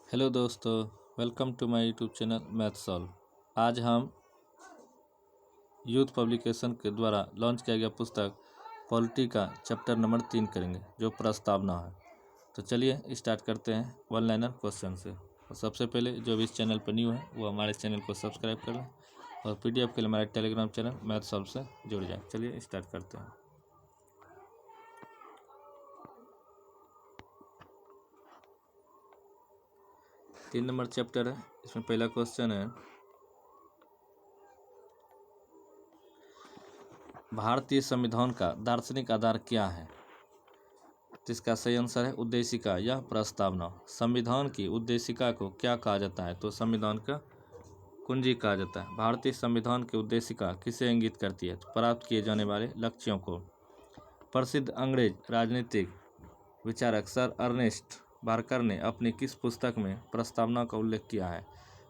Hello दोस्तों, welcome to my YouTube channel math solve. आज हम यूथ पब्लिकेशन के द्वारा लॉन्च किया गया पुस्तक पॉलिटी का चैप्टर नंबर 3 करेंगे, जो प्रस्तावना है। तो चलिए स्टार्ट करते हैं वन लाइनर क्वेश्चन से। और सबसे पहले जो भी इस चैनल पर न्यू है वो हमारे चैनल को सब्सक्राइब कर लें और PDF के लिए हमारे टेलीग्राम चैनल मैथ सॉल्व से जुड़ जाए। चलिए स्टार्ट करते हैं। तीन नंबर चैप्टर है, इसमें पहला क्वेश्चन है, भारतीय संविधान का दार्शनिक आधार क्या है? तो इसका सही आंसर है उद्देशिका या प्रस्तावना। संविधान की उद्देशिका को क्या कहा जाता है? तो संविधान का कुंजी कहा जाता है। भारतीय संविधान की उद्देशिका किसे इंगित करती है? तो प्राप्त किए जाने वाले लक्ष्यों को। प्रसिद्ध अंग्रेज राजनीतिक विचारक सर अर्नेस्ट बार्कर ने अपनी किस पुस्तक में प्रस्तावना का उल्लेख किया है?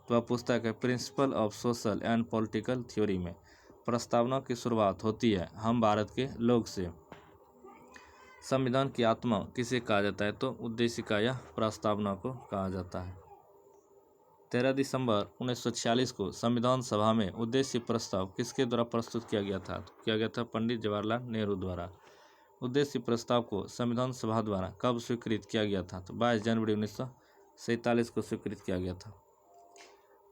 तो वह पुस्तक है principle of social and political theory में प्रस्तावना की शुरुआत होती है हम भारत के लोग से। संविधान की आत्मा किसे कहा जाता है? तो उद्देशिका या प्रस्तावना को कहा जाता है। 13 दिसंबर 1946 को संविधान सभा में उद्देश्य प्रस्ताव किसके द्वारा प्रस्तुत किया गया था? तो किया गया था पंडित जवाहरलाल नेहरू द्वारा। उद्देश्य प्रस्ताव को संविधान सभा द्वारा कब स्वीकृत किया गया था? तो 22 जनवरी 1947 को स्वीकृत किया गया था।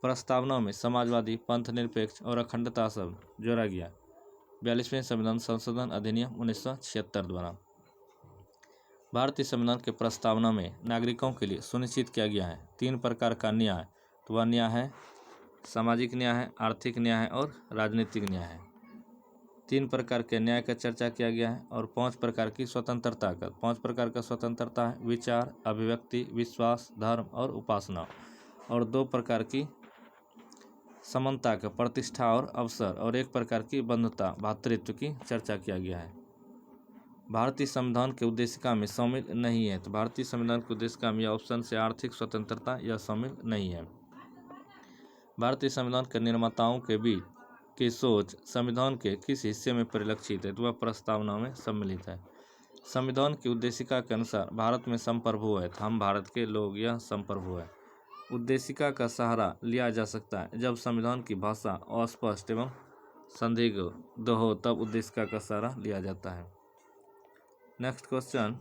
प्रस्तावना में समाजवादी, पंथ निरपेक्ष और अखंडता शब्द जोड़ा गया 42वें संविधान संशोधन अधिनियम 1976 द्वारा। भारतीय संविधान के प्रस्तावना में नागरिकों के लिए सुनिश्चित किया गया है 3 प्रकार का न्याय। तो वह न्याय है सामाजिक न्याय है, आर्थिक न्याय है और राजनीतिक न्याय है। 3 प्रकार के न्याय का चर्चा किया गया है और 5 प्रकार की स्वतंत्रता का। 5 प्रकार का स्वतंत्रता है विचार, अभिव्यक्ति, विश्वास, धर्म और उपासना। और 2 प्रकार की समानता का, प्रतिष्ठा और अवसर। और 1 प्रकार की बंधुता, भातृत्व की चर्चा किया गया है। भारतीय संविधान के उद्देशिका में शामिल नहीं है। तो भारतीय संविधान के उद्देशिका में ऑप्शन से आर्थिक स्वतंत्रता यह शामिल नहीं है। भारतीय संविधान के निर्माताओं के बीच की सोच संविधान के किस हिस्से में परिलक्षित है? तो वह प्रस्तावना में सम्मिलित है। संविधान की उद्देशिका के अनुसार भारत में संप्रभु है। हम भारत के लोग यह संप्रभु है। उद्देशिका का सहारा लिया जा सकता है जब संविधान की भाषा अस्पष्ट एवं संदिग्ध हो, तब उद्देशिका का सहारा लिया जाता है। नेक्स्ट क्वेश्चन,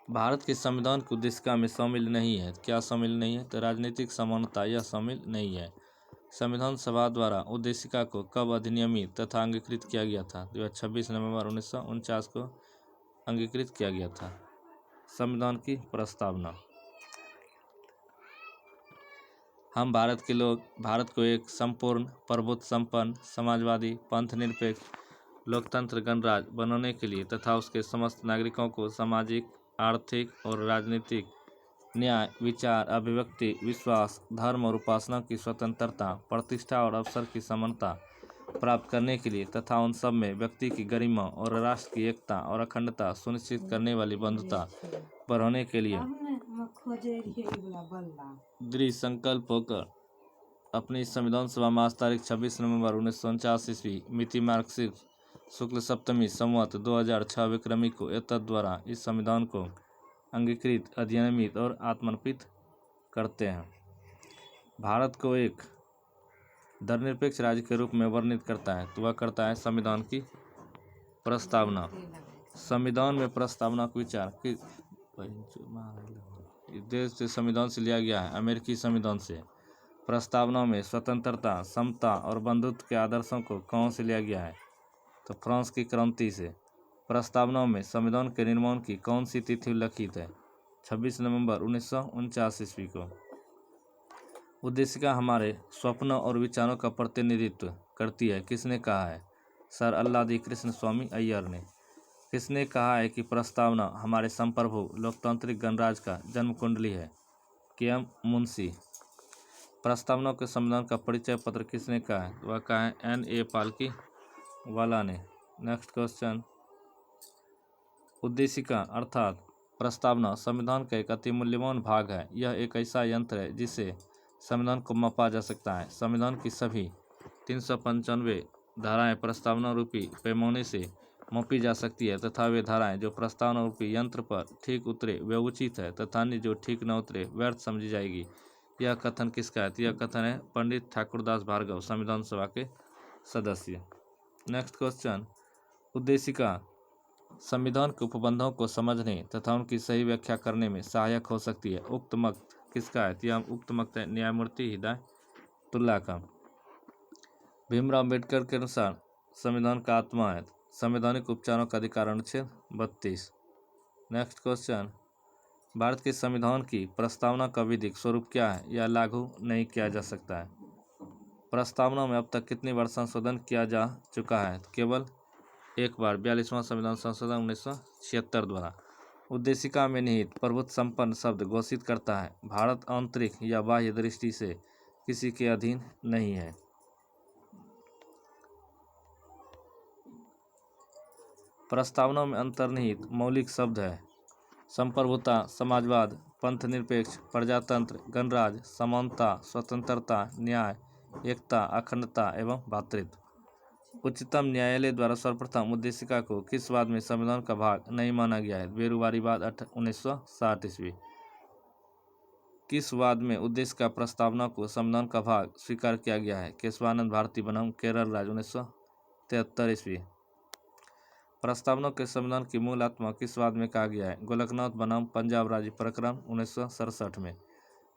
भारत के संविधान की उद्देशिका में शामिल नहीं है। क्या शामिल नहीं है? तो राजनीतिक समानता यह शामिल नहीं है। संविधान सभा द्वारा उद्देशिका को कब अधिनियमित तथा अंगीकृत किया गया था? तो 26 नवंबर 1949 को अंगीकृत किया गया था। संविधान की प्रस्तावना, हम भारत के लोग भारत को एक संपूर्ण, प्रभुत्व संपन्न, समाजवादी, पंथ निरपेक्ष, लोकतंत्र गणराज्य बनाने के लिए तथा उसके समस्त नागरिकों को सामाजिक, आर्थिक और राजनीतिक न्याय, विचार, अभिव्यक्ति, विश्वास, धर्म और उपासना की स्वतंत्रता, प्रतिष्ठा और अवसर की समानता प्राप्त करने के लिए तथा उन सब में व्यक्ति की गरिमा और राष्ट्र की एकता और अखंडता सुनिश्चित करने वाली बंधुता बढ़ाने के लिए दृढ़ संकल्प होकर अपनी संविधान सभा में आज तारीख 26 नवंबर 1949 ईस्वी मिति मार्क्सिस्ट शुक्ल सप्तमी संवत 2006 विक्रमी को एतद द्वारा इस संविधान को अंगीकृत, अधिनियमित और आत्मर्पित करते हैं। भारत को एक धर्मनिरपेक्ष राज्य के रूप में वर्णित करता है। तो वह करता है संविधान की प्रस्तावना। संविधान में प्रस्तावना का विचार कि देश से संविधान से लिया गया है, अमेरिकी संविधान से। प्रस्तावना में स्वतंत्रता, समता और बंधुत्व के आदर्शों को कहाँ से लिया गया है? तो फ्रांस की क्रांति से। प्रस्तावना में संविधान के निर्माण की कौन सी तिथि उल्लिखित है? 26 नवंबर 1949 ईस्वी को। उद्देशिका हमारे स्वप्नों और विचारों का प्रतिनिधित्व करती है। किसने कहा है? सर अल्लादी कृष्ण स्वामी अय्यर ने। किसने कहा है कि प्रस्तावना हमारे संप्रभु लोकतांत्रिक गणराज्य का जन्म कुंडली है? KM मुंशी। प्रस्तावना के संविधान का परिचय पत्र किसने कहा है? वह कहा है NA पालकी वाला ने। नेक्स्ट क्वेश्चन, उद्देशिका अर्थात प्रस्तावना संविधान का एक अति मूल्यवान भाग है। यह एक ऐसा यंत्र है जिससे संविधान को मापा जा सकता है। संविधान की सभी 395 धाराएं प्रस्तावना रूपी पैमाने से मापी जा सकती है तथा वे धाराएं जो प्रस्तावना रूपी यंत्र पर ठीक उतरे वे उचित है तथा अन्य जो ठीक न उतरे व्यर्थ समझी जाएगी। यह कथन किसका है? यह कथन है पंडित ठाकुरदास भार्गव, संविधान सभा के सदस्य। नेक्स्ट क्वेश्चन, उद्देशिका संविधान के उपबंधों को समझने तथा उनकी सही व्याख्या करने में सहायक हो सकती है। उक्त मत किसका है? यह उक्त मत है न्यायमूर्ति हिदायतुल्लाह का। भीमराव अम्बेडकर के अनुसार संविधान का आत्मा है संवैधानिक उपचारों का अधिकार, अनुच्छेद 32। नेक्स्ट क्वेश्चन, भारत के संविधान की प्रस्तावना का विधिक स्वरूप क्या है? यह लागू नहीं किया जा सकता है। प्रस्तावना में अब तक कितनी बार संशोधन किया जा चुका है? केवल एक बार, 42वां संविधान संशोधन 1976 द्वारा। उद्देशिका में निहित प्रभुत्व संपन्न शब्द घोषित करता है भारत आंतरिक या बाह्य दृष्टि से किसी के अधीन नहीं है। प्रस्तावना में अंतर्निहित मौलिक शब्द है संप्रभुता, समाजवाद, पंथ निरपेक्ष, प्रजातंत्र, गणराज्य, समानता, स्वतंत्रता, न्याय, एकता, अखंडता एवं भातृत्व। उच्चतम न्यायालय द्वारा सर्वप्रथम उद्देशिका को किस वाद में संविधान का भाग नहीं माना गया है? बेरुवारी वाद 1960 ईस्वी। किस वाद में उद्देश्य का प्रस्तावना को संविधान का भाग स्वीकार किया गया है? केशवानंद भारती बनाम केरल राज्य 1973 ईस्वी। प्रस्तावना के संविधान की मूल आत्मा किस वाद में कहा गया है? गोलकनाथ बनाम पंजाब राज्य प्रकरण 1967 में।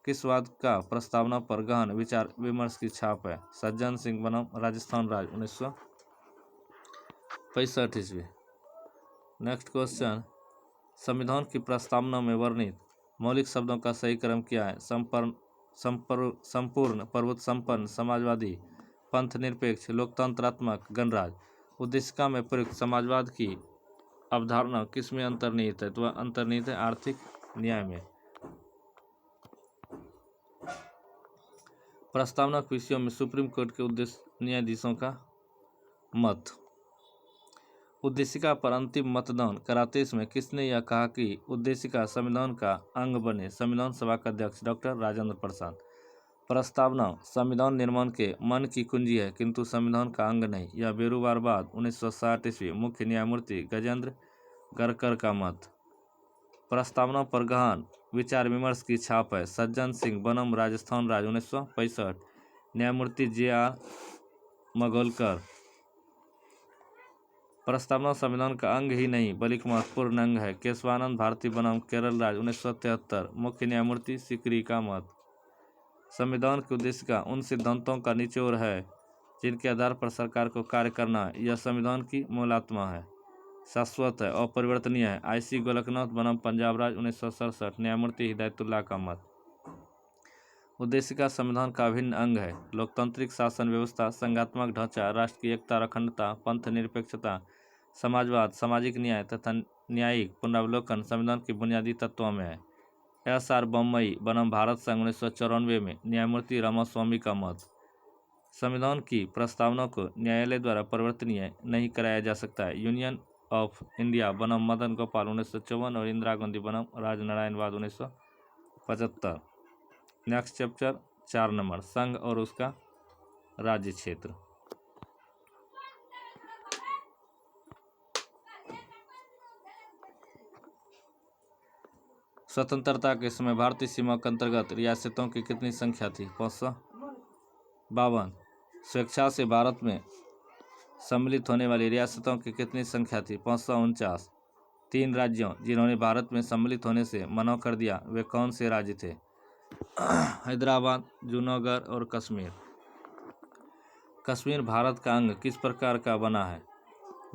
किस वाद का प्रस्तावना पर गहन विचार विमर्श की छाप है? सज्जन सिंह बनाम राजस्थान राज्य 1965 ईस्वी। नेक्स्ट क्वेश्चन, संविधान की प्रस्तावना में वर्णित मौलिक शब्दों का सही क्रम क्या है? संपूर्ण, प्रभुत्व संपन्न, समाजवादी, पंथ निरपेक्ष, लोकतंत्रात्मक, गणराज्य। उद्देशिका में प्रयुक्त समाजवाद की अवधारणा किस में अंतर्निहित है? तो वह अंतर्निहित है आर्थिक न्याय में। प्रस्तावना के विषयों में सुप्रीम कोर्ट के उद्देश्य न्यायाधीशों का मत। उद्देशिका पर अंतिम मतदान कराते समय किसने यह कहा कि उद्देशिका संविधान का अंग बने? संविधान सभा के अध्यक्ष डॉक्टर राजेंद्र प्रसाद। प्रस्तावना संविधान निर्माण के मन की कुंजी है किंतु संविधान का अंग नहीं। यह बेरुवार वाद 1960 ईस्वी, मुख्य न्यायमूर्ति गजेंद्र गरकर का मत। प्रस्तावना पर गहन विचार विमर्श की छाप है सज्जन सिंह बनाम राजस्थान राज्य 1965, न्यायमूर्ति JR मगोलकर। प्रस्तावना संविधान का अंग ही नहीं बल्कि महत्वपूर्ण अंग है, केशवानंद भारती बनाम केरल राज्य 1973, मुख्य न्यायमूर्ति सिकरी का मत। संविधान की उद्देशिका उन सिद्धांतों का निचोड़ है जिनके आधार पर सरकार को कार्य करना है। यह संविधान की मूल आत्मा है, शाश्वत है, अपरिवर्तनीय है। IC गोलकनाथ बनाम पंजाब राज्य 1967, न्यायमूर्ति हिदायतुल्लाह का मत। उद्देशिका संविधान का अभिन्न अंग है। लोकतांत्रिक शासन व्यवस्था, संघात्मक ढांचा, राष्ट्र की एकता और अखंडता, पंथ निरपेक्षता, समाजवाद, सामाजिक न्याय तथा न्यायिक पुनरावलोकन संविधान के बुनियादी तत्वों में है। SR बम्बई बनाम भारत संघ 1994 में, न्यायमूर्ति रामास्वामी का मत। संविधान की प्रस्तावना को न्यायालय द्वारा परिवर्तनीय नहीं कराया जा सकता है। यूनियन ऑफ इंडिया बनाम मदन गोपाल 1954 और इंदिरा गांधी बनाम राजनारायणवाद 1975। नेक्स्ट चैप्टर 4 नंबर, संघ और उसका राज्य क्षेत्र। स्वतंत्रता के समय भारतीय सीमा के अंतर्गत रियासतों की कितनी संख्या थी? 552। स्वेच्छा से भारत में सम्मिलित होने वाली रियासतों की कितनी संख्या थी? 549। 3 राज्यों जिन्होंने भारत में सम्मिलित होने से मना कर दिया वे कौन से राज्य थे? हैदराबाद, जूनागढ़ और कश्मीर। कश्मीर भारत का अंग किस प्रकार का बना है?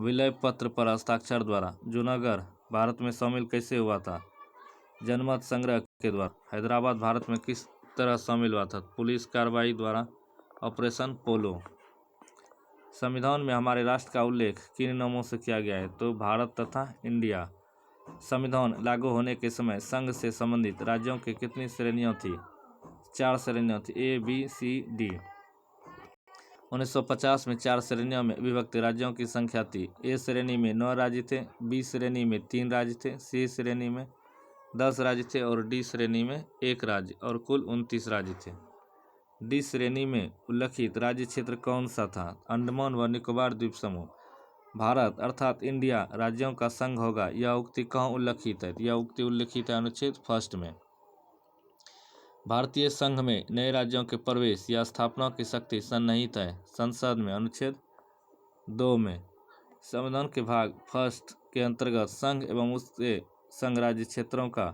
विलय पत्र पर हस्ताक्षर द्वारा। जूनागढ़ भारत में शामिल कैसे हुआ था? जनमत संग्रह के द्वारा। हैदराबाद भारत में किस तरह शामिल हुआ था? पुलिस कार्रवाई द्वारा, ऑपरेशन पोलो। संविधान में हमारे राष्ट्र का उल्लेख किन नामों से किया गया है? तो भारत तथा इंडिया। संविधान लागू होने के समय संघ से संबंधित राज्यों की कितनी श्रेणियां थी? 4 श्रेणियां थी, A, B, C, D। 1950 में 4 श्रेणियों में विभक्त राज्यों की संख्या थी। A श्रेणी में 9 राज्य थे, B श्रेणी में 3 राज्य थे, C श्रेणी में 10 राज्य थे और D श्रेणी में 1 राज्य और कुल 29 राज्य थे। D श्रेणी में उल्लिखित राज्य क्षेत्र कौन सा था? अंडमान व निकोबार द्वीप समूह, भारत अर्थात इंडिया राज्यों का संघ होगा, यह उक्ति कहाँ उल्लिखित है? यह उक्ति उल्लिखित है अनुच्छेद 1 में। भारतीय संघ में नए राज्यों के प्रवेश या स्थापना की शक्ति सन्निहित है संसद में, अनुच्छेद 2 में। संविधान के भाग 1 के अंतर्गत संघ एवं उसके संघ राज्य क्षेत्रों का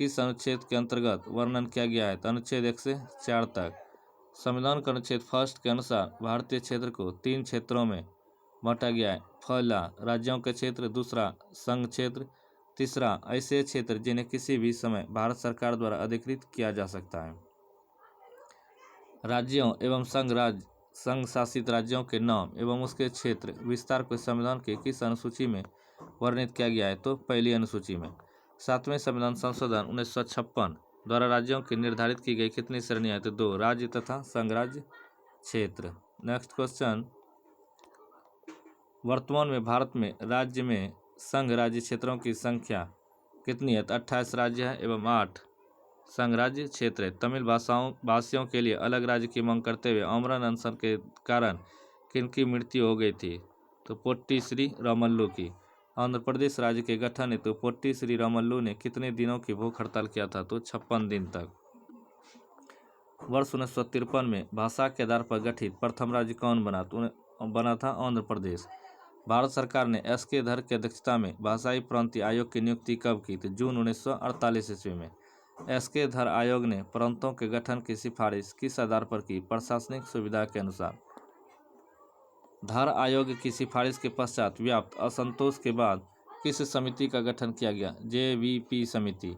किस अनुच्छेद के अंतर्गत वर्णन किया गया है? तो अनुच्छेद 1 से 4 तक। संविधान के अनुच्छेद 1 के अनुसार भारतीय क्षेत्र को 3 क्षेत्रों में बांटा गया है। पहला राज्यों के क्षेत्र, दूसरा संघ क्षेत्र, तीसरा ऐसे क्षेत्र जिन्हें किसी भी समय भारत सरकार द्वारा अधिकृत किया जा सकता है। राज्यों एवं संघ शासित राज्यों के नाम एवं उसके क्षेत्र विस्तार को संविधान के किस अनुसूची में वर्णित किया गया है? तो पहली अनुसूची में। 7वें संविधान संशोधन 1956 द्वारा राज्यों की निर्धारित की गई कितनी श्रेणियां? तो 2, राज्य तथा संघ राज्य क्षेत्र। नेक्स्ट क्वेश्चन, वर्तमान में भारत में राज्य में संघ राज्य क्षेत्रों की संख्या कितनी है? तो 28 राज्य है एवं 8 संघ राज्य क्षेत्र है। तमिल भाषियों के लिए अलग राज्य की मांग करते हुए आमरण अनशन के कारण किनकी मृत्यु हो गई थी? तो पोट्टी श्री रामल्लू की। आंध्र प्रदेश राज्य के गठन हेतु पोट्टी श्री रामल्लू ने कितने दिनों की भूख हड़ताल किया था? तो 56 दिन तक। वर्ष 1953 में भाषा के आधार पर गठित प्रथम राज्य कौन बना? तो बना था आंध्र प्रदेश। भारत सरकार ने एस.के. धर की अध्यक्षता में भाषाई प्रांतीय आयोग की नियुक्ति कब की? तो जून 1948 ईस्वी में। एस.के. धर आयोग ने प्रांतों के गठन की सिफारिश किस आधार पर की? प्रशासनिक सुविधा के अनुसार। धर आयोग की सिफारिश के पश्चात व्याप्त असंतोष के बाद किस समिति का गठन किया गया? JVP समिति।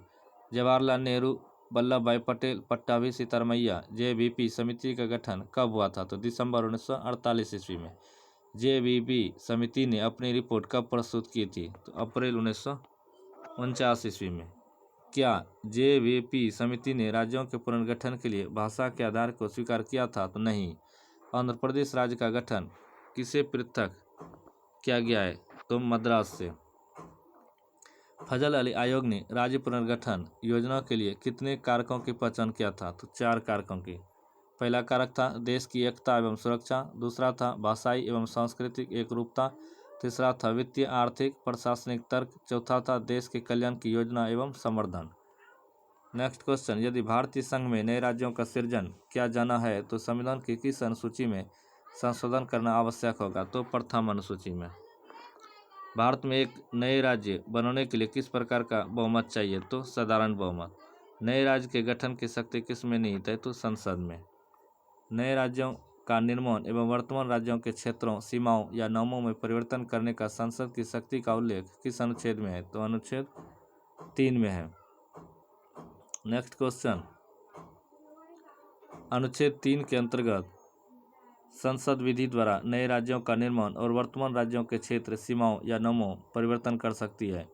जवाहरलाल नेहरू, वल्लभ भाई पटेल, पट्टाभी सितरमैया, JVP समिति का गठन कब हुआ था? तो दिसंबर 1948 ईस्वी में। JVP समिति ने अपनी रिपोर्ट कब प्रस्तुत की थी? तो अप्रैल 1949 ईस्वी में। क्या JVP समिति ने राज्यों के पुनर्गठन के लिए भाषा के आधार को स्वीकार किया था? तो नहीं। आंध्र प्रदेश राज्य का गठन किसे पृथक किया गया है? तो मद्रास से। फजल अली आयोग ने राज्य पुनर्गठन योजना के लिए कितने कारकों की पहचान किया था? तो 4 कारकों की। पहला कारक था देश की एकता एवं सुरक्षा, दूसरा था भाषाई एवं सांस्कृतिक एकरूपता, तीसरा था वित्तीय आर्थिक प्रशासनिक तर्क, चौथा था देश के कल्याण की योजना एवं संवर्धन। नेक्स्ट क्वेश्चन, यदि भारतीय संघ में नए राज्यों का सृजन किया जाना है तो संविधान की किस अनुसूची में संशोधन करना आवश्यक होगा? तो प्रथम अनुसूची में। भारत में एक नए राज्य बनाने के लिए किस प्रकार का बहुमत चाहिए? तो साधारण बहुमत। नए राज्य के गठन की शक्ति किस में निहित है? तो संसद में। नए राज्यों का निर्माण एवं वर्तमान राज्यों के क्षेत्रों, सीमाओं या नामों में परिवर्तन करने का संसद की शक्ति का उल्लेख किस अनुच्छेद में है? तो अनुच्छेद 3 में है। नेक्स्ट क्वेश्चन, अनुच्छेद 3 के अंतर्गत संसद विधि द्वारा नए राज्यों का निर्माण और वर्तमान राज्यों के क्षेत्र, सीमाओं या नामों परिवर्तन कर सकती है,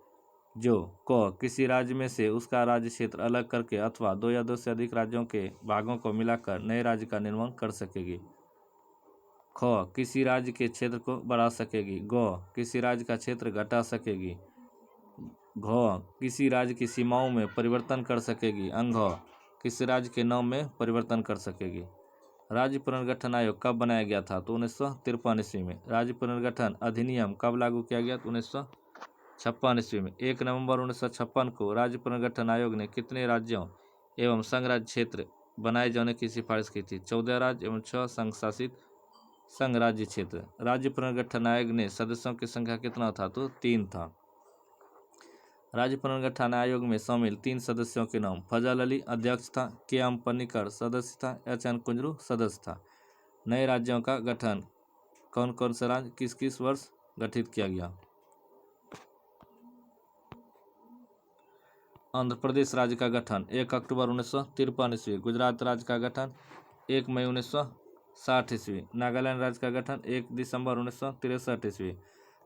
जो क किसी राज्य में से उसका राज्य क्षेत्र अलग करके अथवा 2 या 2 से अधिक राज्यों के भागों को मिलाकर नए राज्य का निर्माण कर सकेगी। ख किसी राज्य के क्षेत्र को बढ़ा सकेगी। ग किसी राज्य का क्षेत्र घटा सकेगी। घ किसी राज्य की सीमाओं में परिवर्तन कर सकेगी। अंग किसी राज्य के नाम में परिवर्तन कर सकेगी। राज्य पुनर्गठन आयोग कब बनाया गया था? तो 1953 ईस्वी में। राज्य पुनर्गठन अधिनियम कब लागू किया गया? तो 1956 ईस्वी में। 1 नवंबर 1956 को राज्य पुनर्गठन आयोग ने कितने राज्यों एवं संघ राज्य क्षेत्र बनाए जाने की सिफारिश की थी? 14 राज्य एवं 6 संघ शासित संघ राज्य क्षेत्र। राज्य पुनर्गठन आयोग ने सदस्यों की संख्या कितना था? तो 3 था। राज्य पुनर्गठन आयोग में शामिल 3 सदस्यों के नाम: फजल अली अध्यक्ष था, KM पन्नीकर सदस्य था, HN कुंजरू सदस्य था। नए राज्यों का गठन कौन कौन से राज्य किस किस वर्ष गठित किया गया? आंध्र प्रदेश राज्य का गठन 1 अक्टूबर 1953 ईस्वी। गुजरात राज्य का गठन 1 मई 1960 ईस्वी। नागालैंड राज्य का गठन 1 दिसंबर 1963 ईस्वी।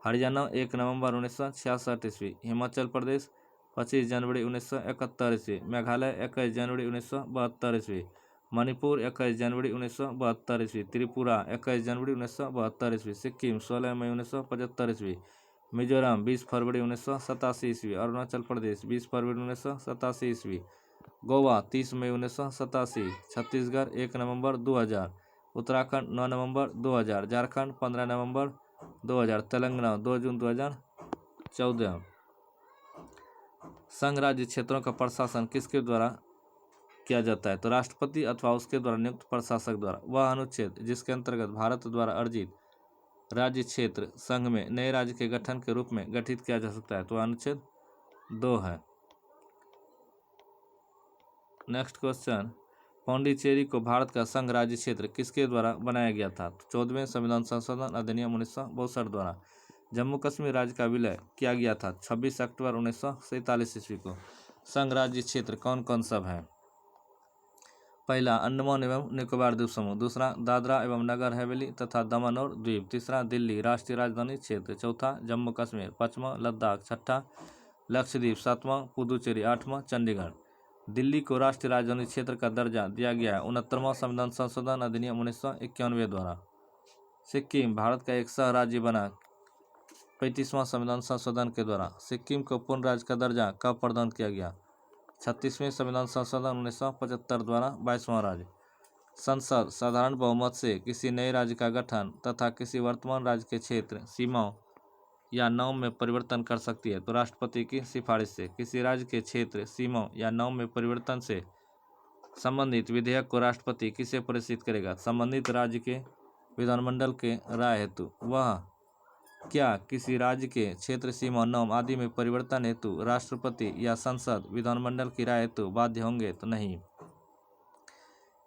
हरियाणा 1 नवंबर 1966 ईस्वी। हिमाचल प्रदेश 25 जनवरी 1971 ईस्वी। मेघालय 21 जनवरी 1972 ईस्वी। मणिपुर 21 जनवरी 1972 ईस्वी। त्रिपुरा 21 जनवरी 1972 ईस्वी। सिक्किम 16 मई 1975 ईस्वी। मिजोरम 20 फरवरी 1987 ईस्वी। अरुणाचल प्रदेश 20 फरवरी 1987 ईस्वी। गोवा 30 मई 1987। छत्तीसगढ़ 1 नवंबर 2000। उत्तराखंड 9 नवंबर 2000। झारखंड 15 नवंबर 2000 तेलंगाना 2 जून 2014। संघ राज्य क्षेत्रों का प्रशासन किसके द्वारा किया जाता है? तो राष्ट्रपति अथवा उसके द्वारा नियुक्त प्रशासक द्वारा। वह अनुच्छेद जिसके अंतर्गत भारत द्वारा अर्जित राज्य क्षेत्र संघ में नए राज्य के गठन के रूप में गठित किया जा सकता है, तो अनुच्छेद 2 है। नेक्स्ट क्वेश्चन, पौंडीचेरी को भारत का संघ राज्य क्षेत्र किसके द्वारा बनाया गया था? तो 14वें संविधान संशोधन अधिनियम 1962 द्वारा। जम्मू कश्मीर राज्य का विलय किया गया था 26 अक्टूबर 1947 ईस्वी को। संघ राज्य क्षेत्र कौन कौन सब है? पहला अंडमान एवं निकोबार द्वीप समूह, दूसरा दादरा एवं नगर हवेली तथा दमन और द्वीप, तीसरा दिल्ली राष्ट्रीय राजधानी क्षेत्र, चौथा जम्मू कश्मीर, पांचवा लद्दाख, छठा लक्षद्वीप, सातवां पुदुचेरी, आठवां चंडीगढ़। दिल्ली को राष्ट्रीय राजधानी क्षेत्र का दर्जा दिया गया है 69वां संविधान संशोधन अधिनियम 1991 द्वारा। सिक्किम भारत का एक सह राज्य बना 35वां संविधान संशोधन के द्वारा। सिक्किम को पूर्ण राज्य का दर्जा कब प्रदान किया गया? 36वें संविधान संशोधन 1975 द्वारा। 22वां राज्य संसद साधारण बहुमत से किसी नए राज्य का गठन तथा किसी वर्तमान राज्य के क्षेत्र सीमाओं या नाम में परिवर्तन कर सकती है, तो राष्ट्रपति की सिफारिश से। किसी राज्य के क्षेत्र सीमाओं या नाम में परिवर्तन से संबंधित विधेयक को राष्ट्रपति किसे प्रेषित करेगा? संबंधित राज्य के विधानमंडल के राय हेतु। वह क्या किसी राज्य के क्षेत्र सीमा नाम आदि में परिवर्तन हेतु राष्ट्रपति या संसद विधानमंडल की राय हेतु बाध्य होंगे? तो नहीं।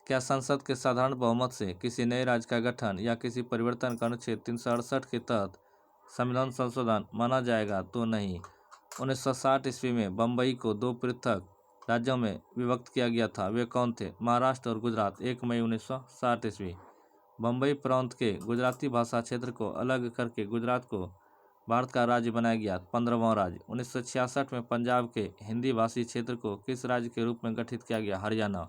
क्या संसद के साधारण बहुमत से किसी नए राज्य का गठन या किसी परिवर्तन का अनुच्छेद 368 के तहत संविधान संशोधन माना जाएगा? तो नहीं। 1960 ईस्वी में बम्बई को 2 पृथक राज्यों में विभक्त किया गया था। वे कौन थे? महाराष्ट्र और गुजरात। 1 मई 1960 ईस्वी बम्बई प्रांत के गुजराती भाषा क्षेत्र को अलग करके गुजरात को भारत का राज्य बनाया गया। 15वां राज्य 1966 में पंजाब के हिंदी भाषी क्षेत्र को किस राज्य के रूप में गठित किया गया? हरियाणा।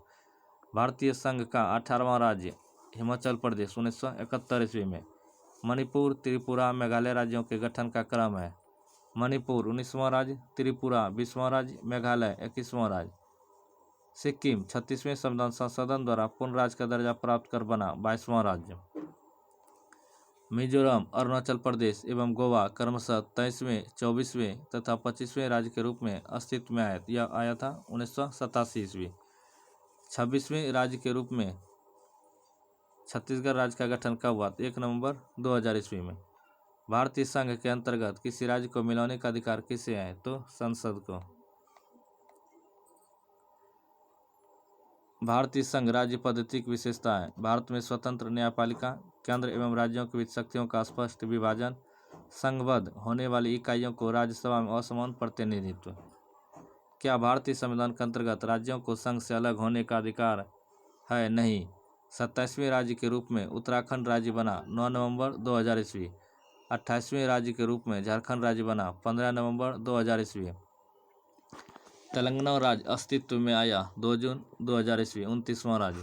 भारतीय संघ का 18वां राज्य हिमाचल प्रदेश 1971 ईस्वी में। मणिपुर, त्रिपुरा, मेघालय राज्यों के गठन का क्रम है। मणिपुर 19वां राज्य, त्रिपुरा 20वां राज्य, मेघालय 21वां राज्य। सिक्किम 36वें संविधान संशोधन द्वारा पूर्ण राज्य का दर्जा प्राप्त कर बना 22वां राज्य। मिजोरम, अरुणाचल प्रदेश एवं गोवा क्रमशः 23वें, 24वें तथा 25वें राज्य के रूप में अस्तित्व में आया था 1987 ईस्वी। 26वें राज्य के रूप में छत्तीसगढ़ राज्य का गठन कब हुआ? 1 नवंबर 2000 ईस्वी में। भारतीय संघ के अंतर्गत किसी राज्य को मिलाने का अधिकार किसे है? तो संसद को। भारतीय संघ राज्य पद्धति की विशेषता है। भारत में स्वतंत्र न्यायपालिका, केंद्र एवं राज्यों के बीच शक्तियों का स्पष्ट विभाजन, संघबद्ध होने वाली इकाइयों को राज्यसभा में असमान प्रतिनिधित्व। क्या भारतीय संविधान के अंतर्गत राज्यों को संघ से अलग होने का अधिकार है? नहीं। 27वें राज्य के रूप में उत्तराखंड राज्य बना 9 नवंबर 2000 ईस्वी। 28वें राज्य के रूप में झारखंड राज्य बना 15 नवंबर 2000 ईस्वी। तेलंगाना राज्य अस्तित्व में आया 2 जून 2000 ईस्वी। 29वां राज्य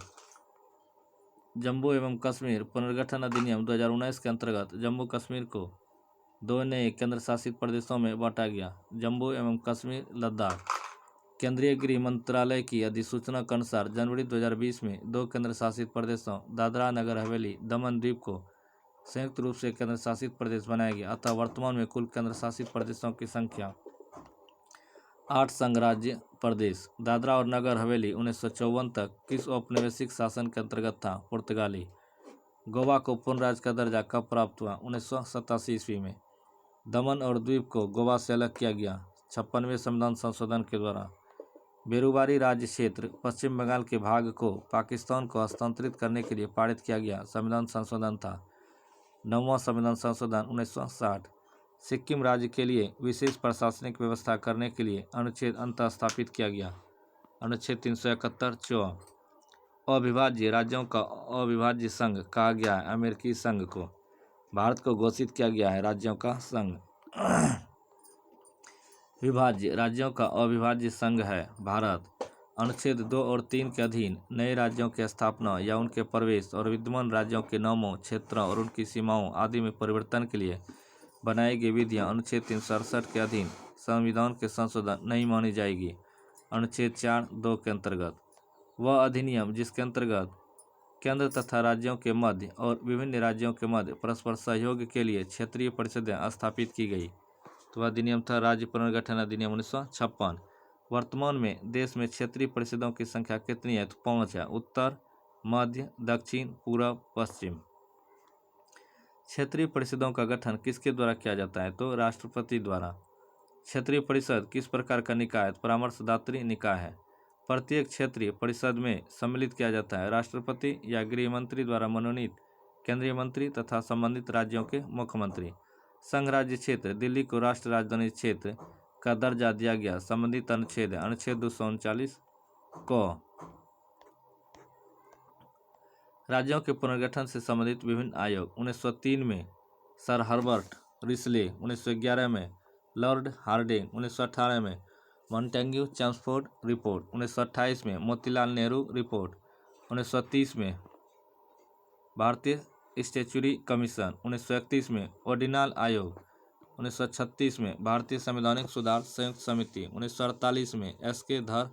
जम्मू एवं कश्मीर पुनर्गठन अधिनियम 2019 के अंतर्गत जम्मू कश्मीर को 2 नए केंद्र शासित प्रदेशों में बांटा गया, जम्मू एवं कश्मीर, लद्दाख। केंद्रीय गृह मंत्रालय की अधिसूचना के अनुसार जनवरी 2020 में 2 केंद्र शासित प्रदेशों दादरा नगर हवेली दमन द्वीप को संयुक्त रूप से केंद्र शासित प्रदेश बनाया गया। अतः वर्तमान में कुल केंद्र शासित प्रदेशों की संख्या 8 संघ राज्य प्रदेश। दादरा और नगर हवेली 1954 तक किस औपनिवेशिक शासन के अंतर्गत था? पुर्तगाली। गोवा को पूर्ण राज्य का दर्जा कब प्राप्त हुआ? 1987 ईस्वी में। दमन और द्वीप को गोवा से अलग किया गया 56वें संविधान संशोधन के द्वारा। बेरुबारी राज्य क्षेत्र पश्चिम बंगाल के भाग को पाकिस्तान को हस्तांतरित करने के लिए पारित किया गया संविधान संशोधन था 9वां संविधान संशोधन 1960। सिक्किम राज्य के लिए विशेष प्रशासनिक व्यवस्था करने के लिए अनुच्छेद अंतः स्थापित किया गया अनुच्छेद 371 अविभाज्य राज्यों का अविभाज्य संघ कहा गया है अमेरिकी संघ को। भारत को घोषित किया गया है राज्यों का संघ। विभाज्य राज्यों का अविभाज्य संघ है भारत। अनुच्छेद 2 और 3 के अधीन नए राज्यों की स्थापना या उनके प्रवेश और विद्यमान राज्यों के नामों, क्षेत्रों और उनकी सीमाओं आदि में परिवर्तन के लिए बनाई गई विधियां अनुच्छेद 368 के अधीन संविधान के संशोधन नहीं मानी जाएगी। अनुच्छेद 4(2) के अंतर्गत वह अधिनियम जिसके अंतर्गत केंद्र तथा राज्यों के मध्य और विभिन्न राज्यों के मध्य परस्पर सहयोग के लिए क्षेत्रीय परिषदें स्थापित की गई। तो अधिनियम था राज्य पुनर्गठन अधिनियम 1956। वर्तमान में देश में क्षेत्रीय परिषदों की संख्या कितनी है? तो 5 है। उत्तर, मध्य, दक्षिण, पूर्व, पश्चिम। क्षेत्रीय परिषदों का गठन किसके द्वारा किया जाता है? तो राष्ट्रपति द्वारा। क्षेत्रीय परिषद किस प्रकार का निकाय है? परामर्शदात्री निकाय है। प्रत्येक क्षेत्रीय परिषद में सम्मिलित किया जाता है राष्ट्रपति या गृह मंत्री द्वारा मनोनीत केंद्रीय मंत्री तथा संबंधित राज्यों के मुख्यमंत्री। संघ राज्य क्षेत्र दिल्ली को राष्ट्र राजधानी क्षेत्र का दर्जा दिया गया। संबंधित अनुच्छेद है अनुच्छेद 239 को। राज्यों के पुनर्गठन से संबंधित विभिन्न आयोग 1903 में सर हर्बर्ट रिसले, 1911 में लॉर्ड हार्डिंग, 1918 में मॉन्टेग्यू चेम्सफोर्ड रिपोर्ट, 1928 में मोतीलाल नेहरू रिपोर्ट, 1930 में भारतीय स्टैच्यूटरी कमीशन, 1931 में ओडिनाल आयोग, 1936 में भारतीय संवैधानिक सुधार संयुक्त समिति, 1948 में एस.के. धर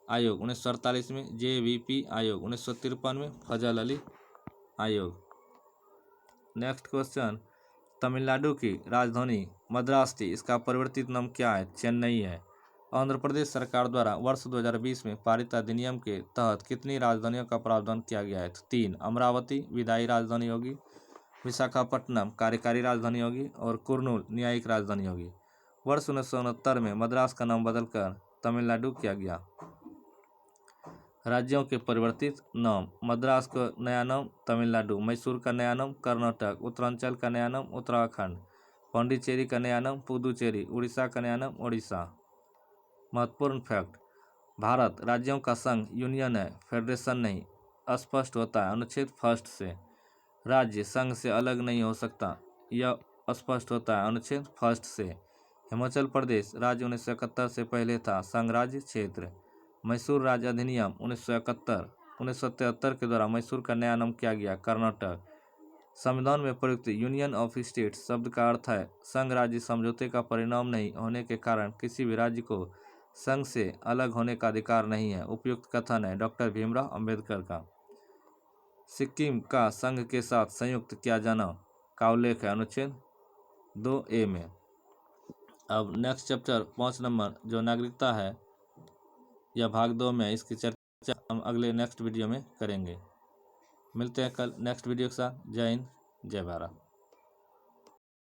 आयोग, 1948 में JVP आयोग, 1953 में फजल अली आयोग। नेक्स्ट क्वेश्चन, तमिलनाडु की राजधानी मद्रास थी, इसका परिवर्तित नाम क्या है? चेन्नई है। आंध्र प्रदेश सरकार द्वारा वर्ष 2020 में पारित अधिनियम के तहत कितनी राजधानियों का प्रावधान किया गया है? 3। अमरावती विधायी राजधानी होगी, विशाखापट्टनम कार्यकारी राजधानी होगी और कुर्नूल न्यायिक राजधानी होगी। वर्ष 1969 में मद्रास का नाम बदलकर तमिलनाडु किया गया। राज्यों के परिवर्तित नाम, मद्रास का नया नाम तमिलनाडु, मैसूर का नया नाम कर्नाटक, उत्तरांचल का नया नाम उत्तराखंड, पांडिचेरी का नया नाम पुदुचेरी, उड़ीसा का नया नाम ओडिशा। महत्वपूर्ण फैक्ट, भारत राज्यों का संघ यूनियन है, फेडरेशन नहीं। स्पष्ट होता है अनुच्छेद 1 से। राज्य संघ से अलग नहीं हो सकता, यह स्पष्ट होता है अनुच्छेद 1 से। हिमाचल प्रदेश राज्य 1971 से पहले था संघ राज्य क्षेत्र। मैसूर राज्य अधिनियम 1971 1973 के द्वारा मैसूर का नया नाम किया गया कर्नाटक। संविधान में प्रयुक्त यूनियन ऑफ स्टेट्स शब्द का अर्थ है संघ राज्य समझौते का परिणाम नहीं होने के कारण किसी भी राज्य को संघ से अलग होने का अधिकार नहीं है। उपयुक्त कथन है डॉक्टर भीमराव अंबेडकर का। सिक्किम का संघ के साथ संयुक्त किया जाना का उल्लेख है अनुच्छेद 2A में। अब नेक्स्ट चैप्टर 5 नंबर जो नागरिकता है यह भाग 2 में, इसकी चर्चा हम अगले नेक्स्ट वीडियो में करेंगे। मिलते हैं कल नेक्स्ट वीडियो के साथ। जय हिंद, जय भारत।